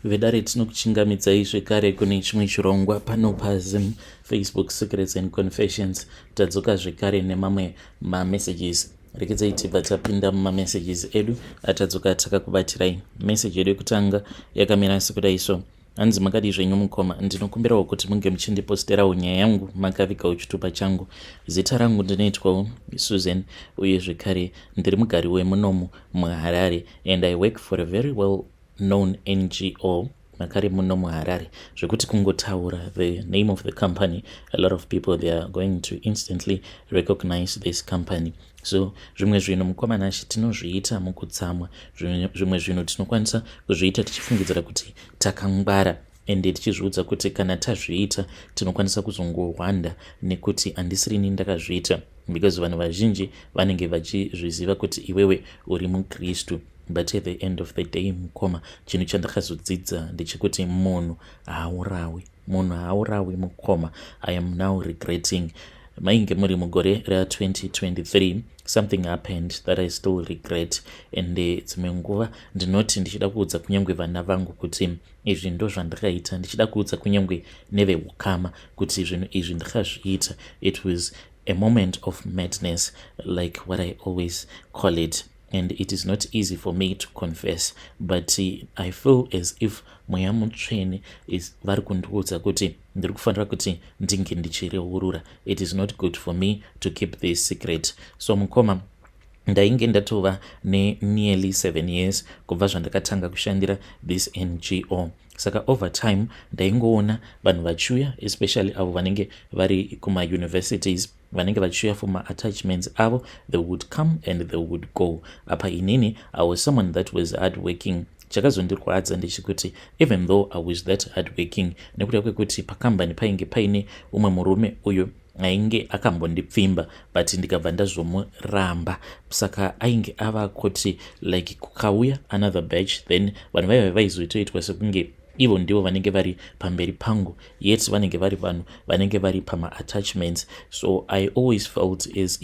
vedare tinokuchingamidzai zvekare kune chimwe chirongwa pano pazim Facebook Secrets and Confessions. Tadzoka zvekare nemamwe mamessages. Rekedzai tibva tapinda mumamessages edu atadzoka takakubatirai. Message yedu yekutanga yakamira sekudai so: hanzi makadi zvenyu mukoma, ndinokumbirawo kuti munge muchindiposterawo nyaya yangu makavikawo chitupa changu. Zita rangu ndinoitwawo Susan, uye zvekare ndiri mugari wemunomu muHarare, and I work for a very well known NGO makare muno muHarare. Zvekuti kungotaura the name of the company, a lot of people they are going to instantly recognize this company. So zvimwe zvinhu mukomanashi tinozviita mukutsamwa, zvimwe zvinhu tinokwanisa kuzviita tichifungidzira kuti takangwara, ende tichizviudza kuti kana tazviita tinokwanisa kuzongohwanda nekuti handisirini ndakazviita, because vanhu vazhinji vanenge vachizviziva kuti iwewe uri muKristu. But at the end of the day mukoma, chinhu chandakazodzidza ndechekuti munhu haurawi mukoma. I am now regretting. Mainge muri mugore ra2023 something happened that I still regret, and dzimwe nguva ndinoti ndichida kuudza kunyange vana vangu kuti izvi ndo zvandakaita, ndichida kuudza kunyange neveukama kuti zvinhu izvi ndakazviita. It was a moment of madness, like what I always call it, and it is not easy for me to confess, but I feel as if mweya mutsvene is vari kundiudza kuti ndiri kufanira kuti ndinge ndichireurura. It is not good for me to keep this secret. So mukoma, ndainge ndatova nearly 7 years kubva zvandakatanga kushandira this NGO. Saka over time ndaingoona vanhu vachiuya, especially avo vanenge vari kuma-universities, vanenge vachiuya for ma-attachments avo, they would come and they would go. Apa inini, I was someone that was hardworking. Chakazondirwadza ndechekuti even though I was that hardworking, nekuda kwekuti pakambani painge paine umwe murume uyo ainge akambondipfimba, but ndikabva ndazomuramba. Saka ainge ava kuti like kukauya another batch, then vanhu vaiva vaizoitoitwa sekunge ivo ndivo vanenge vari pamberi pangu, yet vanenge vari vanhu vanenge vari pama-attachments. So I always felt as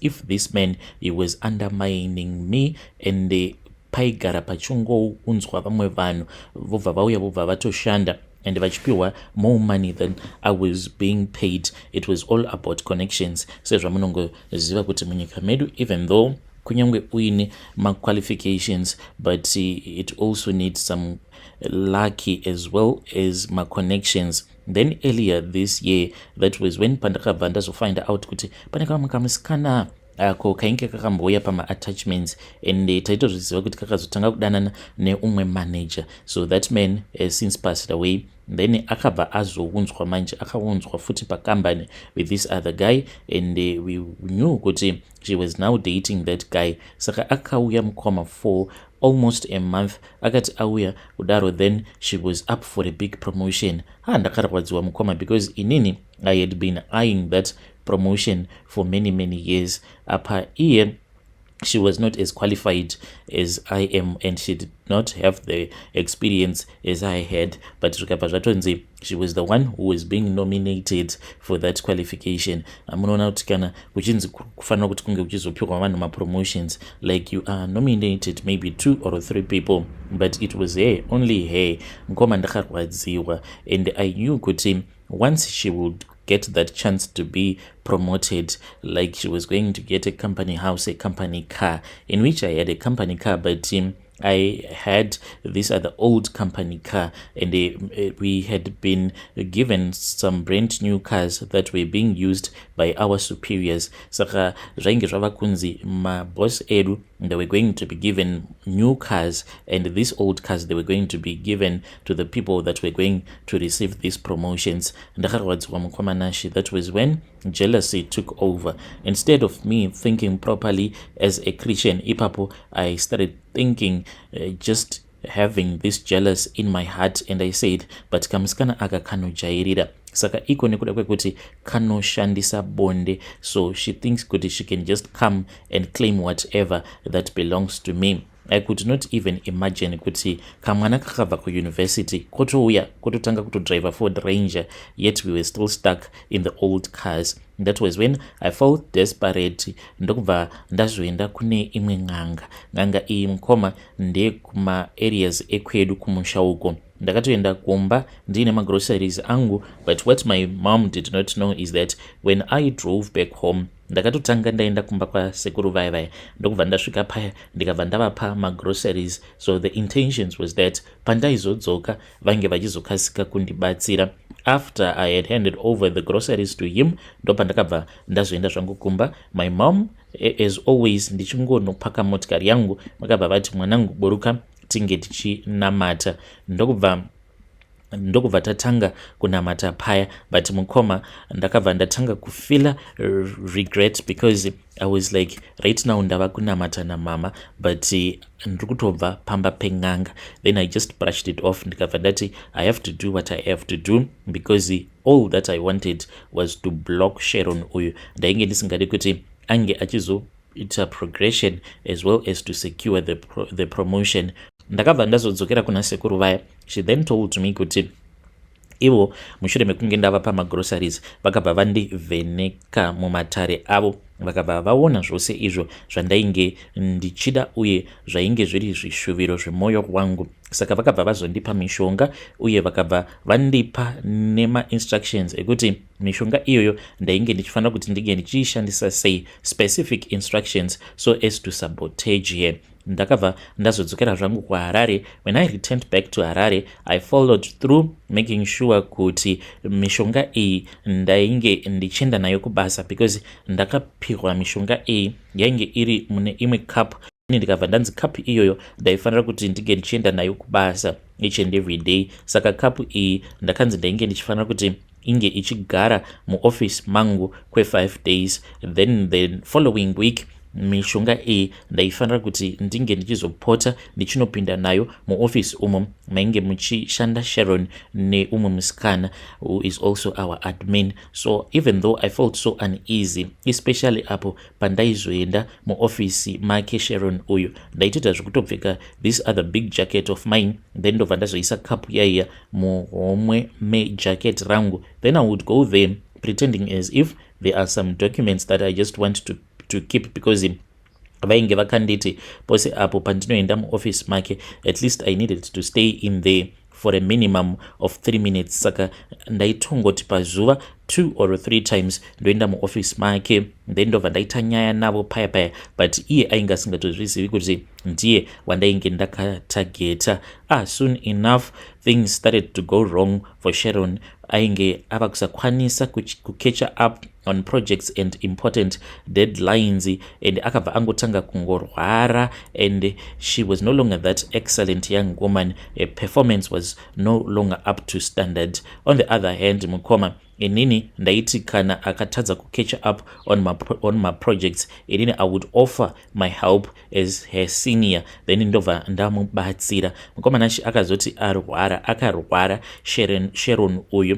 if this man, he was undermining me, and paigara pachongounzwa vamwe vanhu vobva vauya vobva vatoshanda and vachipiwa more money than I was being paid. It was all about connections. Sezvamunongoziva kuti munyika medu, even though kunyange uine ma-qualifications, but it also needs some lucky as well as ma-connections. Then earlier this year, that was when pandakabva ndazofind out kuti pane kamwe kamusikana ako kainge kakamboya pama-attachments, and taitozviziva kuti kakazotanga kudanana neumwe manager. So that man has since passed away. Then akabva azounzwa manje, akaunzwa futi pakambani with this other guy, and we knew kuti she was now dating that guy. Saka akauya mukoma for almost a month. Akati auya kudaro, then she was up for a big promotion. Ndakarwadziwa mukoma, because inini I had been eyeing that promotion for many years. Apa iye, she was not as qualified as I am, and she did not have the experience as I had, but she was the one who was being nominated for that qualification. Munoona kuti kana kuchinzi kufanira kuti kunge kuchizopiwa vanhu ma-promotions, like you are nominated maybe 2 or 3 people, but it was her, only her. Mukoma ndakarwadziwa, and I knew kuti once she would get that chance to be promoted, like she was going to get a company house, a company car, in which I had a company car, but I had this other old company car, and we had been given some brand new cars that were being used by our superiors. Saka zvainge zvava kunzi maboss edu, they were going to be given new cars, and these old cars, they were going to be given to the people that were going to receive these promotions. Ndakarwadziwa mukomanashi. That was when jealousy took over. Instead of me thinking properly as a Christian, ipapo I started thinking just having this jealous in my heart, and I said, but kamusikana aka kanojairira. Saka iko nekuda kwekuti kanoshandisa bonde, so she thinks kuti she can just come and claim whatever that belongs to me. I could not even imagine kuti kamwana kakabva kuuniversity kotouya kototanga kutodriver Ford Ranger, yet we were still stuck in the old cars. That was when I felt desperate. Ndokubva ndazoenda kune imwe ng'anga iyi mukoma ndekuma areas ekwedu kumusha uko. Ndakatoenda kumba ndine magroceries angu, but what my mom did not know is that when I drove back home, ndakatotanga ndaenda kumba kwasekuru vaivai, ndokubva ndasvika paya ndikabva ndavapa magroceries. So the intentions was that pandaizodzoka vange vachizokasika kundibatsira. After I had handed over the groceries to him, ndopandakabva ndazoenda zvangu kumba. My mom, as always, ndichingonopaka motikari yangu, vakabva vati mwanangu buruka tinge tichinamata. Ndokubva tatanga kunamata paya, but mukoma ndakabva ndatanga kufila regret, because I was like, right now ndava kunamata namama, but ndiri kutobva pamba peng'anga. Then I just brushed it off, ndikabva ndati I have to do what I have to do, because all that I wanted was to block Sharon uyu. Ndainge ndisingadi kuti ange achizoita progression as well as to secure the promotion. Ndakabva ndazodzokera kuna sekuru vaya. She then told me kuti ivo mushure mekunge ndavapa magroceries vakabva vandivheneka mumatare avo, vakabva vaona zvose izvo zvandainge ndichida uye zvainge zviri zvishuviro zvemwoyo wangu. Saka vakabva vazondipa mishonga uye vakabva vandipa nema-instructions ekuti mishonga iyoyo ndainge ndichifanira kuti ndige ndichiishandisa sei, specific instructions so as to sabotage here. Ndakabva ndazodzokera zvangu kuHarare. When I returned back to Harare, I followed through making sure kuti mishonga iyi ndainge ndichienda nayo kubasa, because ndakapihwa mishonga iyi yainge iri mune imwe cup. Ndikabva ndanzi cup iyoyo ndaifanira kuti ndige ndichienda nayo kubasa each and every day. Saka cup iyi ndakanzi ndainge ndichifanira kuti inge ichigara muoffice mangu kwe5 days. Then the following week mishonga iyi ndaifanira kuti ndinge ndichizopota ndichinopinda nayo muoffice umo mainge muchishanda Sharon neumwe musikana who is also our admin. So even though I felt so uneasy, especially apo pandaizoenda muoffice make Sharon uyu, ndaitoita zvekutopfeka this other big jacket of mine, then ndobva ndazoisa cup yaiya muhomwe mejacket rangu. Then I would go there pretending as if there are some documents that I just want to keep, because vainge vakanditi pose apo pandinoenda muoffice make at least I needed to stay in there for a minimum of 3 minutes. Saka ndaitongoti pazuva 2 or 3 times ndoenda muoffice make, then ndobva ndaita nyaya navo paya, but iye ainge asingatozvizivi kuti ndiye wandainge ndakatageta. Soon enough things started to go wrong for Sharon. Ainge ava kusakwanisa kucatcha up on projects and important deadlines, and akabva angotanga kungorwara, and she was no longer that excellent young woman. Her performance was no longer up to standard. On the other hand, mukoma inini ndaiti kana akatadza kucatch up on my projects, inini I would offer my help as her senior, then ndobva ndamubatsira. Mukomanashi akazoti akarwara Sharon uyu,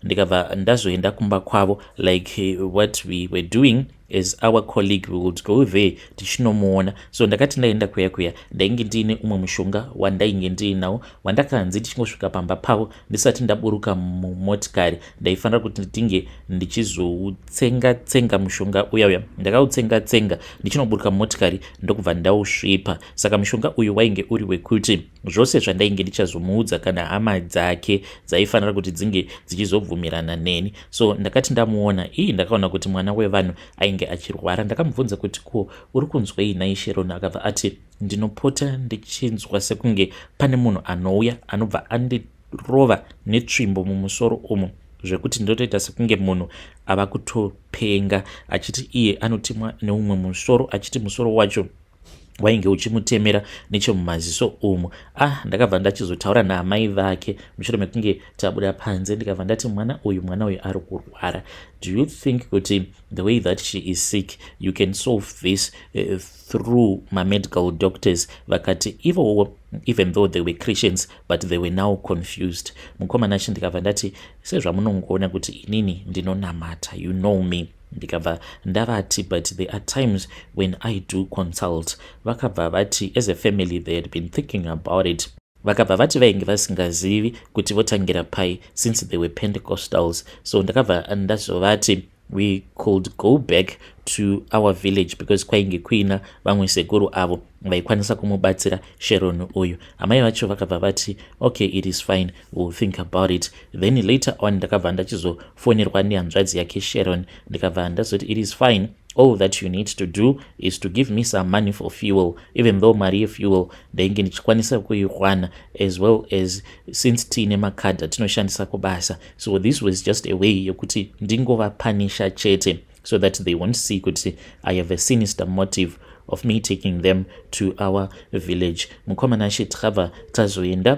ndikabva ndazoenda kumba kwavo, like what we were doing as our colleague, we would go there tichinomuona. So ndakati ndaenda kuya ndainge ndiine umwe mushonga wandainge ndiinawo wandakanzi tichingosvika pamba pavo ndisati ndaburuka mumotikari ndaifanira kuti ndinge ndichizoutsenga mushonga uya ndakautsenga ndichinoburuka mumotikari ndokubva ndausvipa. Saka mushonga uyu wainge uri wekuti zvose zvandainge ndichazomuudza kana hama dzake dzaifanira kuti dzinge dzichizobvumirana neni. So ndakati ndamuona ndakaona kuti mwana wevanhu ainge achirwara. Ndakamubvunza kuti ko uri kunzwei nai Sharon? Akabva ati ndinopota ndichinzwa sekunge pane munhu anouya anobva andirova netsvimbo mumusoro umo, zvekuti ndotoita sekunge munhu ava kutopenga, achiti iye anotemwa neumwe musoro, achiti musoro wacho wainge uchimutemera nechemumaziso umo. Ndakabva ndachizotaura naamai vake mushure mekunge tabuda panze, ndikabva ndati mwana uyu ari kurwara. Do you think kuti the way that she is sick you can solve this through my medical doctors? Vakati even though they were Christians but they were now confused. Mukomana shi ndikabva ndati sezvamunongoona kuti inini ndinonamata, you know me, ndikabva ndavati, but there are times when I do consult. Vakabva vati as a family they had been thinking about it. Vakabva vati vainge vasingazivi kuti votangira pai since they were Pentecostals. So ndakabva ndazovati we could go back to our village because kwainge kuina vamwe sekuru avo vaikwanisa kumubatsira Sharon uyu. Amai vacho vakabva vati okay, it is fine, we'll think about it. Then later on ndakabva ndachizofonerwa nehanzvadzi yake Sharon, ndikabva ndazoti it is fine, all that you need to do is to give me some money for fuel, even though mari yefuel ndainge ndichikwanisa kuiwana, as well as since tiine makadhi atinoshandisa kubasa. So this was just a way yokuti ndingovapanisha chete so that they won't see kuti I have a sinister motive of me taking them to our village. Mukomana tikabva tazoenda,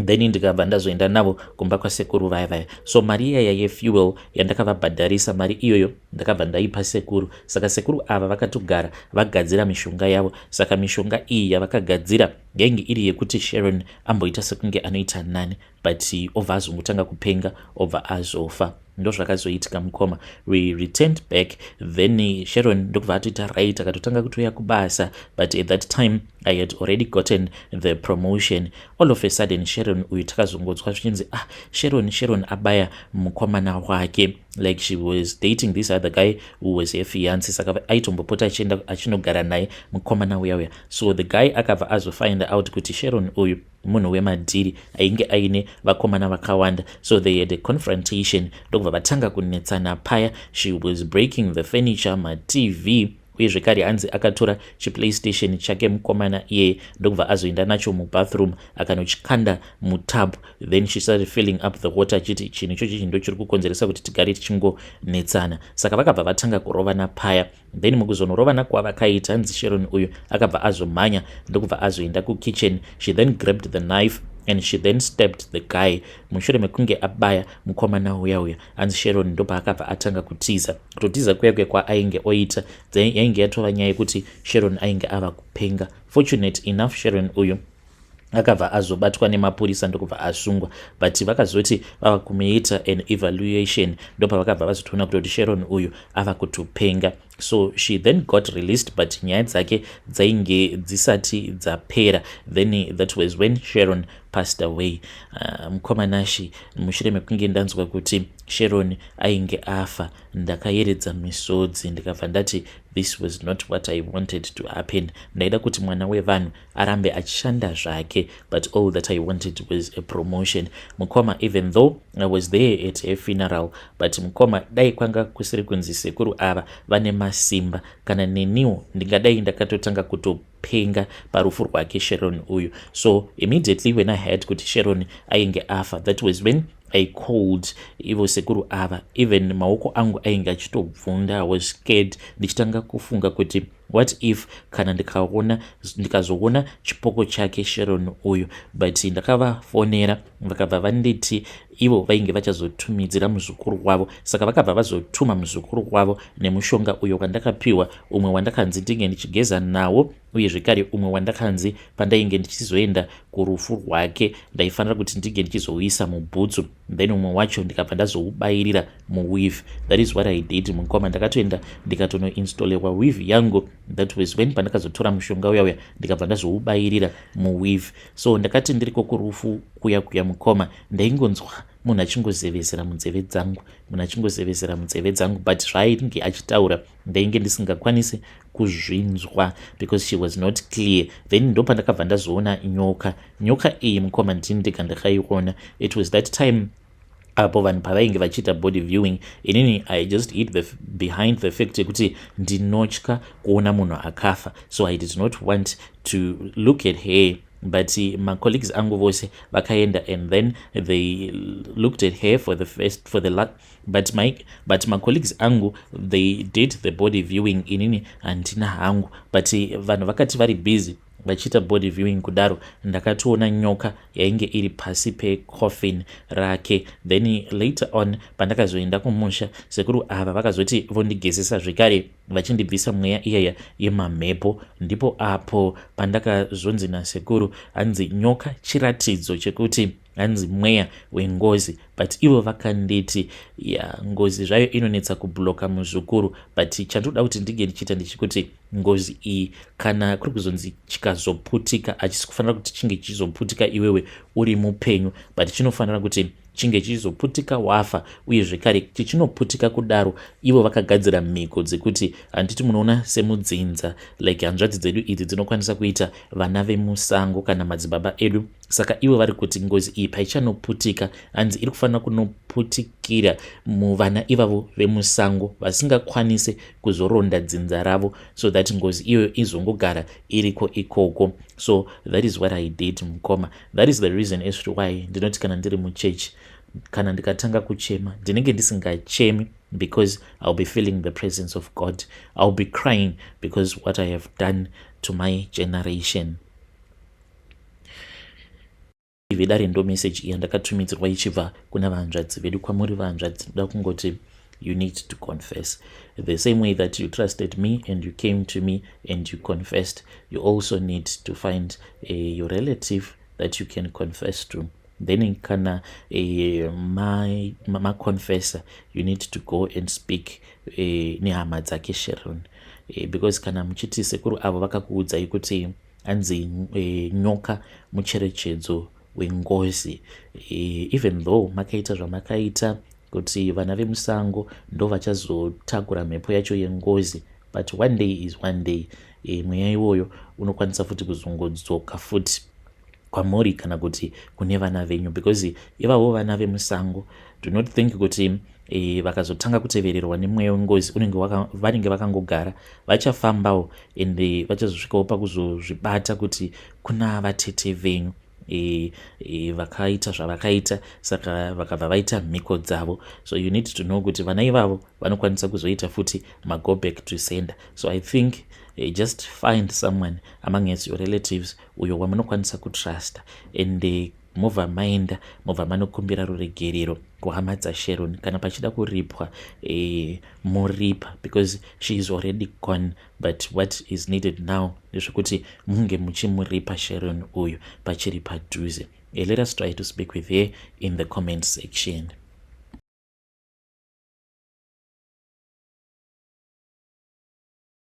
then ndikabva ndazoenda navo kumba kwasekuru vaya. So mari iyaya yefuel yandakavabhadharisa, mari iyoyo ndakabva ndaipa sekuru. Saka sekuru ava vakatogara vagadzira mishonga yavo. Saka mishonga iyi yavakagadzira yainge iri yekuti Sharon amboita sekunge anoita nani, but obva azongotanga kupenga, obva azofa. Ndo zvakazoitika mukoma. We returned back, then Sharon ndokubva atoita right, akatotanga kutoya kubasa, but at that time I had already gotten the promotion. All of a sudden Sharon uyu takazongotswa zvichinzi Sharon abaya mukomana wake, like she was dating this other guy who was her fiance. Saka aitombopota achienda achinogara naye mukomana uya. So the guy akabva azofind out kuti Sharon uyu munhu wemadhiri ainge aine vakomana vakawanda. So they had a confrontation, ndokubva vatanga kunetsana paya. She was breaking the furniture, ma-TV, uye zvekare hanzi akatora chiplaystation chake mukomana iye, ndokubva azoenda nacho mubathroom akanochikanda mutab. Then she started filling up the water achiti chinhu ichochi ndo chiri kukonzeresa kuti tigare tichingonetsana. Saka vakabva vatanga kurovana paya. Then mukuzonorovana kwavakaita, hanzi Sharon uyu akabva azomhanya ndokubva azoenda kukitchen. She then grabbed the knife and she then stabbed the guy. Mushure mekunge abaya mukomana uya, hanzi Sharon ndopa akabva atanga kutiza. Kutotiza kuya kwaainge oita yainge yatova nyaya yekuti Sharon ainge ava kupenga. Fortunate enough Sharon uyu akabva azobatwa nemapurisa ndokubva asungwa, but vakazoti vava kumeita an evaluation ndopa vakabva vazotoona kuti Sharon uyu ava kutopenga. So she then got released, but nyaya dzake dzainge dzisati dzapera. Then that was when Sharon passed away. Mukomanashi mushure mekunge ndanzwa kuti Sharon ainge afa, ndakayeredza misodzi ndikabva ndati this was not what I wanted to happen. Ndaida kuti mwana wevanhu arambe achishanda zvake, but all that I wanted was a promotion. Mukoma, even though I was there at a funeral, but mukoma dai kwanga kusiri kunzi sekuru ava vane masimba, kana neniwo ndingadai ndakatotanga kutopenga parufu rwake Sharon uyu. So immediately when I heard kuti Sharon ainge afa, that was when I called ivo sekuru ava. Even maoko angu ainge achitobvunda. I was scared, ndichitanga kufunga kuti what if kana ndikazoona chipoko chake Sharon uyu. But ndakavafonera vakabva vanditi ivo vainge vachazotumidzira muzukuru wavo. Saka vakabva vazotuma muzukuru wavo nemushonga uyo wandakapiwa, umwe wandakanzi ndinge ndichigeza nawo, uye zvekare umwe wandakanzi pandainge ndichizoenda kurufu rwake ndaifanira kuti ndinge ndichizouisa mubhutsu, then umwe wacho ndikabva ndazoubayirira muweave. That is what I did mukoma. Ndakatoenda ndikatonoinstolewa weave yangu. That was when pandakazotora mushonga uya ndikabva ndazoubayirira muweave. So ndakati ndiriko kurufu kuya mukoma, ndaingonzwa munhu achingozevezera munzeve dzangu, but zvaainge achitaura ndainge ndisingakwanisi kuzvinzwa because she was not clear. Then ndo pandakabva ndazoona nyoka iyi mukoma ndindiga ndakaiona. It was that time apo vanhu pavainge vachiita body viewing, inini I just hid behind the fact yekuti ndinotya kuona munhu akafa, so I did not want to look at her. But my colleagues angu vose vakaenda, and then they looked at her but my colleagues angu, they did the body viewing, inini handina hangu, but vanhu vakati vari busy vachiita body viewing kudaro, ndakatoona nyoka yainge iri pasi pecoffin rake. Then later on pandakazoenda kumusha, sekuru ava vakazoti vondigezesa zvekare vachindibvisa mweya iyaya yemamhepo. Ndipo apo pandakazonzi nasekuru hanzi nyoka chiratidzo chekuti hanzi mweya wengozi, but ivo vakanditi ngozi zvayo inonetsa kubloka muzvikuru, but chandoda kuti ndige ndichiita ndechikuti ngozi iyi kana kuri kuzonzi chikazoputika, hachisi kufanira kuti chinge chizoputika iwewe uri mupenyu, but chinofanira kuti chinge chizoputika wafa, uye zvekare chichinoputika kudaro ivo vakagadzira mhiko dzekuti handiti munoona semudzinza, like hanzvadzi dzedu idzi dzinokwanisa kuita vana vemusango kana madzibaba edu. Saka ivo vari kuti ngozi iyi paichanoputika hanzi iri kufanira kunoputikira muvana ivavo vemusango vasingakwanise kuzoronda dzinza ravo, so that ngozi iyoyo izongogara iriko ikoko. So that is what I did mukoma. That is the reason as to why ndinoti kana ndiri muchechi, kana ndikatanga kuchema ndinenge ndisingachemi because I'll be feeling the presence of God. I'll be crying because what I have done to my generation. Vidare ndo message iyi ndakatumidzirwa ichibva kuna vahanzvadzi vedu. Kwamuri vahanzvadzi, ndoda kungoti you need to confess. The same way that you trusted me and you came to me and you confessed, you also need to find your relative that you can confess to. Then kana my confessor, you need to go and speak nehama dzake Sharon, because kana muchiti sekuru avo vakakuudzai kuti hanzi nyoka mucherechedzo wengozi, even though makaita zvamakaita kuti vana vemusango ndo vachazotakura mhepo yacho yengozi, but one day is one day. Mweya iwoyo unokwanisa futi kuzongodzoka futi kwamuri kana kuti kune vana venyu, because ivavo vana vemusango, do not think kuti vakazotanga kutevererwa nemweya wengozi vanenge vakangogara. Vachafambawo ende vachazosvikawo pakuzozvibata kuti kuna vatete venyu vakaita zvavakaita, saka vakabva vaita mhiko dzavo. So you need to know kuti vana ivavo vanokwanisa kuzoita futi go back to sender. So I think just find someone among your relatives uyo wamunokwanisa kutrust, and movha maenda movha manokumbira ruregerero kuhama dzaSharon. Kana pachida kuripwa muripa, because she is already gone, but what is needed now ndezvekuti munge muchimuripa Sharon uyu pachiri padhuze. Let us try to speak with her in the comment section.